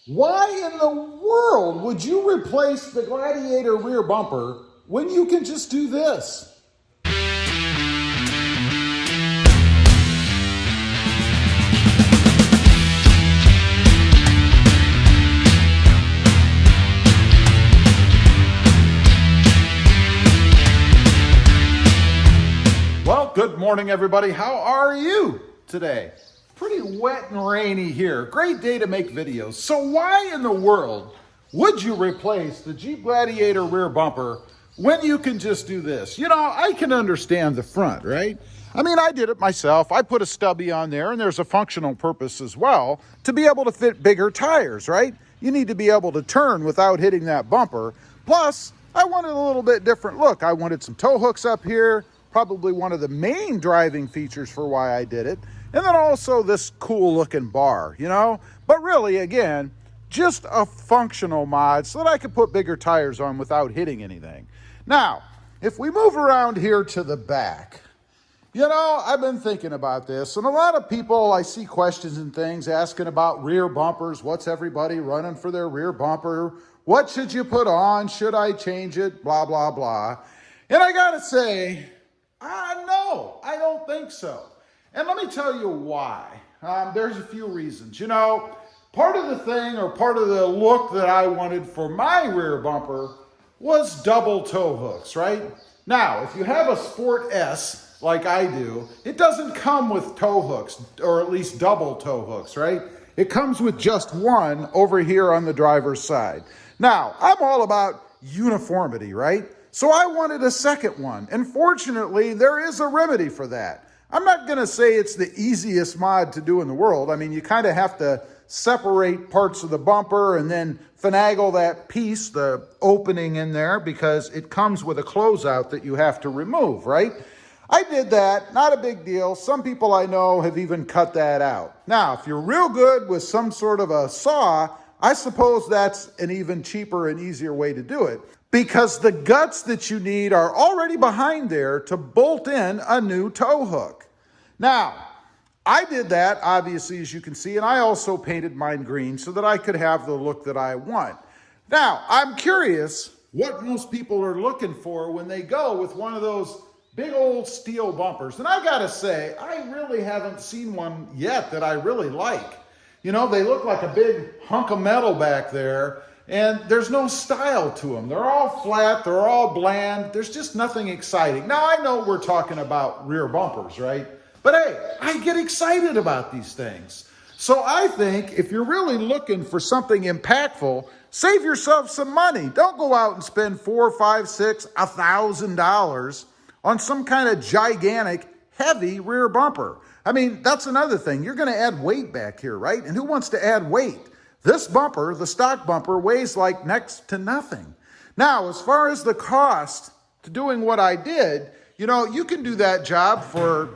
Why in the world would you replace the Gladiator rear bumper when you can just do this? Well, good morning, everybody. How are you today? Pretty wet and rainy here. Great day to make videos. So why in the world would you replace the Jeep Gladiator rear bumper when you can just do this? You know, I can understand the front, right? I mean, I did it myself. I put a stubby on there, and there's a functional purpose as well to be able to fit bigger tires, right? You need to be able to turn without hitting that bumper. Plus, I wanted a little bit different look. I wanted some tow hooks up here, probably one of the main driving features for why I did it. And then also this cool looking bar, you know? But really, again, just a functional mod so that I could put bigger tires on without hitting anything. Now, if we move around here to the back, you know, I've been thinking about this, and a lot of people, I see questions and things asking about rear bumpers. What's everybody running for their rear bumper? What should you put on? Should I change it? Blah, blah, blah. And I gotta say, no, I don't think so. And let me tell you why. There's a few reasons. You know, part of the thing or part of the look that I wanted for my rear bumper was double tow hooks, right? Now, if you have a Sport S like I do, it doesn't come with tow hooks, or at least double tow hooks, right? It comes with just one over here on the driver's side. Now, I'm all about uniformity, right? So I wanted a second one, and fortunately, there is a remedy for that. I'm not gonna say it's the easiest mod to do in the world. I mean, you kind of have to separate parts of the bumper and then finagle that piece, the opening in there, because it comes with a closeout that you have to remove, right? I did that, not a big deal. Some people I know have even cut that out. Now, if you're real good with some sort of a saw, I suppose that's an even cheaper and easier way to do it, because the guts that you need are already behind there to bolt in a new tow hook. Now, I did that, obviously, as you can see, and I also painted mine green so that I could have the look that I want. Now, I'm curious what most people are looking for when they go with one of those big old steel bumpers. And I gotta say, I really haven't seen one yet that I really like. You know, they look like a big hunk of metal back there, and there's no style to them. They're all flat, they're all bland. There's just nothing exciting. Now, I know we're talking about rear bumpers, right? But hey, I get excited about these things. So I think if you're really looking for something impactful, save yourself some money. Don't go out and spend $4, $5, $6, $1,000 on some kind of gigantic, heavy rear bumper. I mean, that's another thing. You're gonna add weight back here, right? And who wants to add weight? This bumper, the stock bumper, weighs like next to nothing. Now, as far as the cost to doing what I did, you know, you can do that job for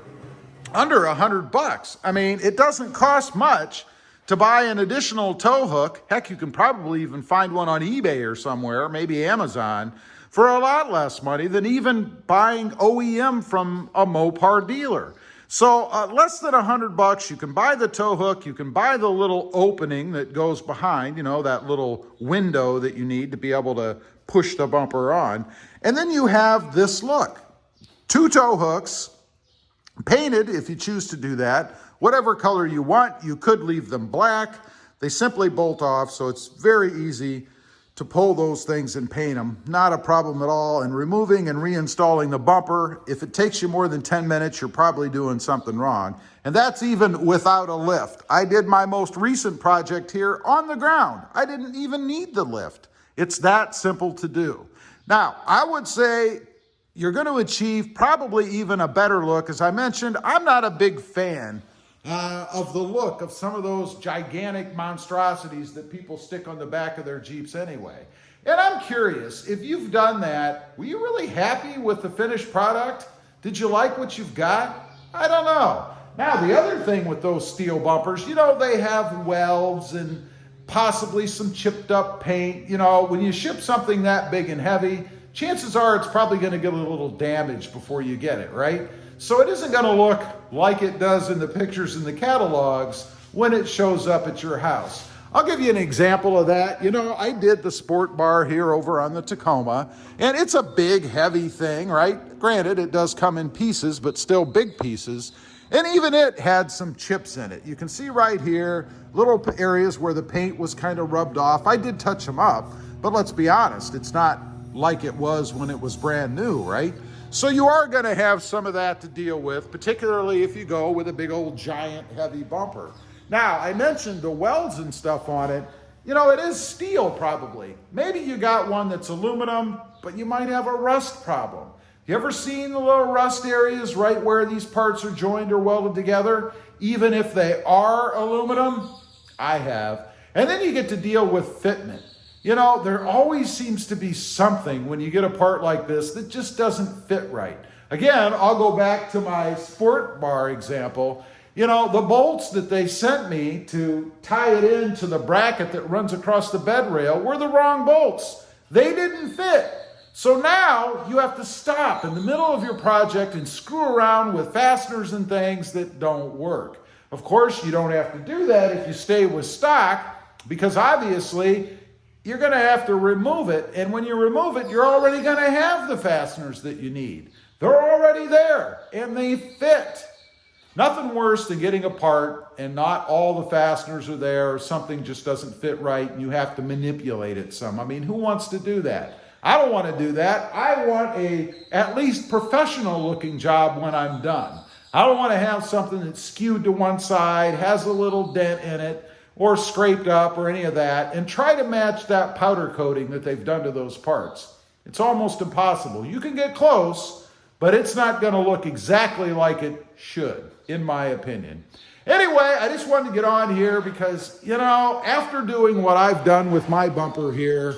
under $100. I mean, it doesn't cost much to buy an additional tow hook. Heck, you can probably even find one on eBay or somewhere, maybe Amazon, for a lot less money than even buying OEM from a Mopar dealer. So less than $100, you can buy the tow hook, you can buy the little opening that goes behind, you know, that little window that you need to be able to push the bumper on. And then you have this look. 2 tow hooks, painted if you choose to do that. Whatever color you want, you could leave them black. They simply bolt off, so it's very easy to pull those things and paint them. Not a problem at all. And removing and reinstalling the bumper, if it takes you more than 10 minutes, you're probably doing something wrong. And that's even without a lift. I did my most recent project here on the ground. I didn't even need the lift. It's that simple to do. Now, I would say you're going to achieve probably even a better look. As I mentioned, I'm not a big fan of the look of some of those gigantic monstrosities that people stick on the back of their Jeeps anyway. And I'm curious, if you've done that, were you really happy with the finished product? Did you like what you've got? I don't know. Now, the other thing with those steel bumpers, you know, they have welds and possibly some chipped up paint. You know, when you ship something that big and heavy, chances are it's probably going to get a little damaged before you get it, right? So it isn't going to look like it does in the pictures in the catalogs when it shows up at your house. I'll give you an example of that. You know, I did the sport bar here over on the Tacoma, and it's a big, heavy thing, right? Granted, it does come in pieces, but still big pieces. And even it had some chips in it. You can see right here, little areas where the paint was kind of rubbed off. I did touch them up, but let's be honest, it's not like it was when it was brand new, right? So you are going to have some of that to deal with, particularly if you go with a big old giant heavy bumper. Now, I mentioned the welds and stuff on it. You know, it is steel probably. Maybe you got one that's aluminum, but you might have a rust problem. You ever seen the little rust areas right where these parts are joined or welded together, even if they are aluminum? I have. And then you get to deal with fitment. You know, there always seems to be something when you get a part like this that just doesn't fit right. Again, I'll go back to my sport bar example. You know, the bolts that they sent me to tie it into the bracket that runs across the bed rail were the wrong bolts. They didn't fit. So now you have to stop in the middle of your project and screw around with fasteners and things that don't work. Of course, you don't have to do that if you stay with stock, because obviously you're going to have to remove it. And when you remove it, you're already going to have the fasteners that you need. They're already there and they fit. Nothing worse than getting a part and not all the fasteners are there, or something just doesn't fit right and you have to manipulate it some. I mean, who wants to do that? I don't want to do that. I want a at least professional looking job when I'm done. I don't want to have something that's skewed to one side, has a little dent in it, or scraped up or any of that, and try to match that powder coating that they've done to those parts. It's almost impossible. You can get close, but it's not going to look exactly like it should, in my opinion. Anyway, I just wanted to get on here because, you know, after doing what I've done with my bumper here,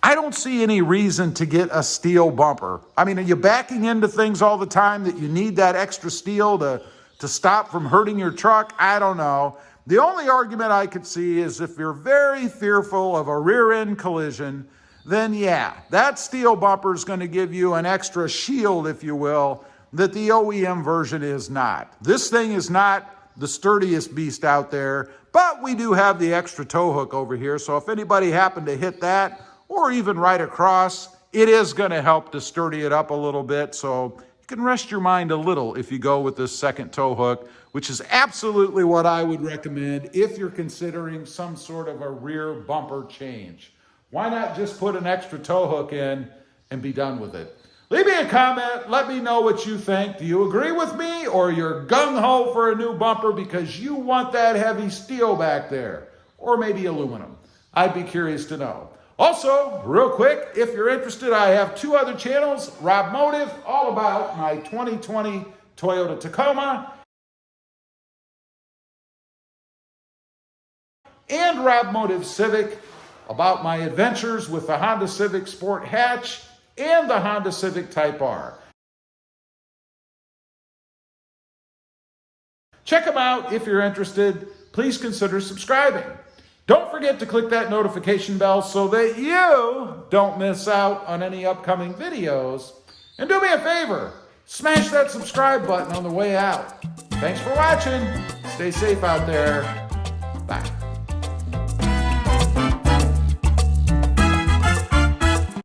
I don't see any reason to get a steel bumper. I mean, are you backing into things all the time that you need that extra steel to stop from hurting your truck? I don't know. The only argument I could see is if you're very fearful of a rear end collision, then yeah, that steel bumper is going to give you an extra shield, if you will, that the OEM version is not. This thing is not the sturdiest beast out there, but we do have the extra tow hook over here. So if anybody happened to hit that, or even right across, it is going to help to sturdy it up a little bit. So you can rest your mind a little if you go with this second tow hook, which is absolutely what I would recommend if you're considering some sort of a rear bumper change. Why not just put an extra tow hook in and be done with it? Leave me a comment. Let me know what you think. Do you agree with me, or you're gung-ho for a new bumper because you want that heavy steel back there, or maybe aluminum? I'd be curious to know. Also, real quick, if you're interested, I have two other channels, Rob Motive, all about my 2020 Toyota Tacoma, and Rob Motive Civic, about my adventures with the Honda Civic Sport Hatch and the Honda Civic Type R. Check them out if you're interested. Please consider subscribing. Don't forget to click that notification bell so that you don't miss out on any upcoming videos. And do me a favor, smash that subscribe button on the way out. Thanks for watching. Stay safe out there.